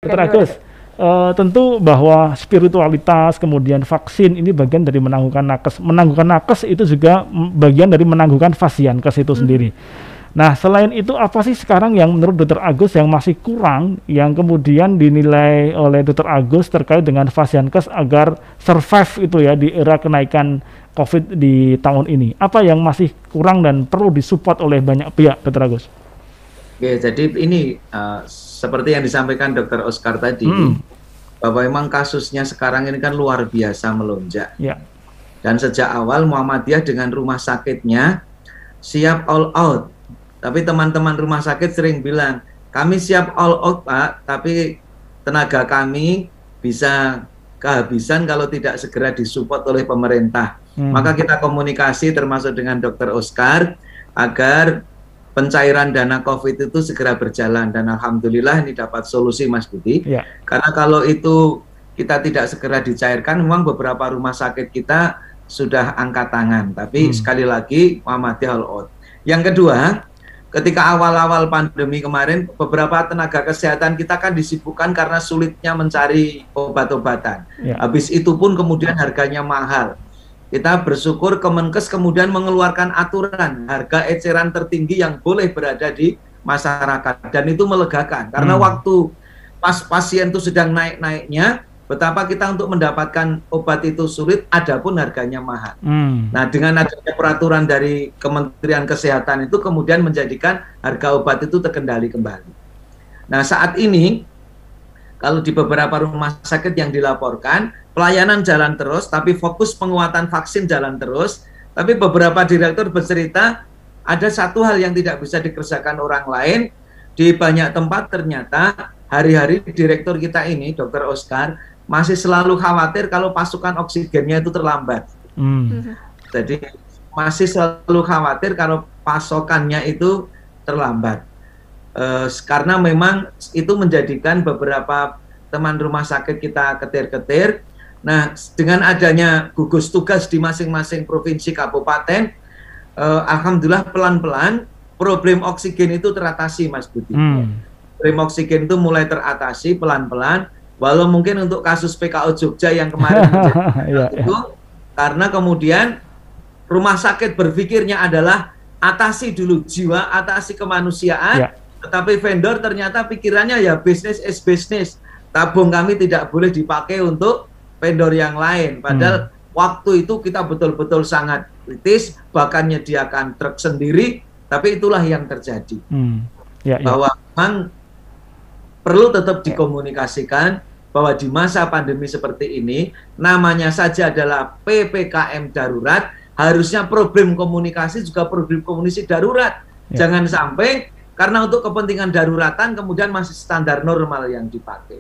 Dr. Agus, tentu bahwa spiritualitas kemudian vaksin ini bagian dari menangguhkan nakes. Menangguhkan nakes itu juga bagian dari menangguhkan fasiankes itu sendiri. Nah, selain itu apa sih sekarang yang menurut Dr. Agus yang masih kurang, yang kemudian dinilai oleh Dr. Agus terkait dengan fasiankes agar survive itu ya di era kenaikan COVID di tahun ini? Apa yang masih kurang dan perlu disupport oleh banyak pihak, Dr. Agus? Oke, jadi ini seperti yang disampaikan Dr. Oscar tadi, bahwa memang kasusnya sekarang ini kan luar biasa melonjak. Ya. Dan sejak awal Muhammadiyah dengan rumah sakitnya siap all out. Tapi teman-teman rumah sakit sering bilang, kami siap all out Pak, tapi tenaga kami bisa kehabisan kalau tidak segera disupport oleh pemerintah. Maka kita komunikasi termasuk dengan Dr. Oscar agar pencairan dana COVID itu segera berjalan. Dan alhamdulillah ini dapat solusi Mas Budi. Ya. Karena kalau itu kita tidak segera dicairkan, memang beberapa rumah sakit kita sudah angkat tangan. Tapi sekali lagi Muhammadiyah all out. Yang kedua, ketika awal-awal pandemi kemarin, beberapa tenaga kesehatan kita kan disibukkan karena sulitnya mencari obat-obatan. Ya. Habis itu pun kemudian harganya mahal. Kita bersyukur Kemenkes kemudian mengeluarkan aturan harga eceran tertinggi yang boleh berada di masyarakat. Dan itu melegakan. Karena waktu pas pasien itu sedang naik-naiknya, betapa kita untuk mendapatkan obat itu sulit, adapun harganya mahal. Nah, dengan adanya peraturan dari Kementerian Kesehatan itu kemudian menjadikan harga obat itu terkendali kembali. Nah, saat ini, kalau di beberapa rumah sakit yang dilaporkan, pelayanan jalan terus, tapi fokus penguatan vaksin jalan terus, tapi beberapa direktur bercerita, ada satu hal yang tidak bisa dikerjakan orang lain, di banyak tempat ternyata hari-hari direktur kita ini, Dr. Oscar, masih selalu khawatir kalau pasukan oksigennya itu terlambat. Jadi masih selalu khawatir kalau pasokannya itu terlambat. Karena memang itu menjadikan beberapa teman rumah sakit kita ketir-ketir. Nah, dengan adanya gugus tugas di masing-masing provinsi kabupaten, alhamdulillah pelan-pelan problem oksigen itu teratasi, Mas Budi. Problem oksigen itu mulai teratasi pelan-pelan. Walau mungkin untuk kasus PKO Jogja yang kemarin itu, karena kemudian rumah sakit berpikirnya adalah atasi dulu jiwa, atasi kemanusiaan, tetapi vendor ternyata pikirannya ya bisnis is bisnis. Tabung kami tidak boleh dipakai untuk vendor yang lain. Padahal waktu itu kita betul-betul sangat kritis, bahkan menyediakan truk sendiri, tapi itulah yang terjadi. Bahwa memang perlu tetap dikomunikasikan bahwa di masa pandemi seperti ini, namanya saja adalah PPKM darurat, harusnya problem komunikasi juga problem komunikasi darurat. Jangan sampai karena untuk kepentingan daruratan kemudian masih standar normal yang dipakai.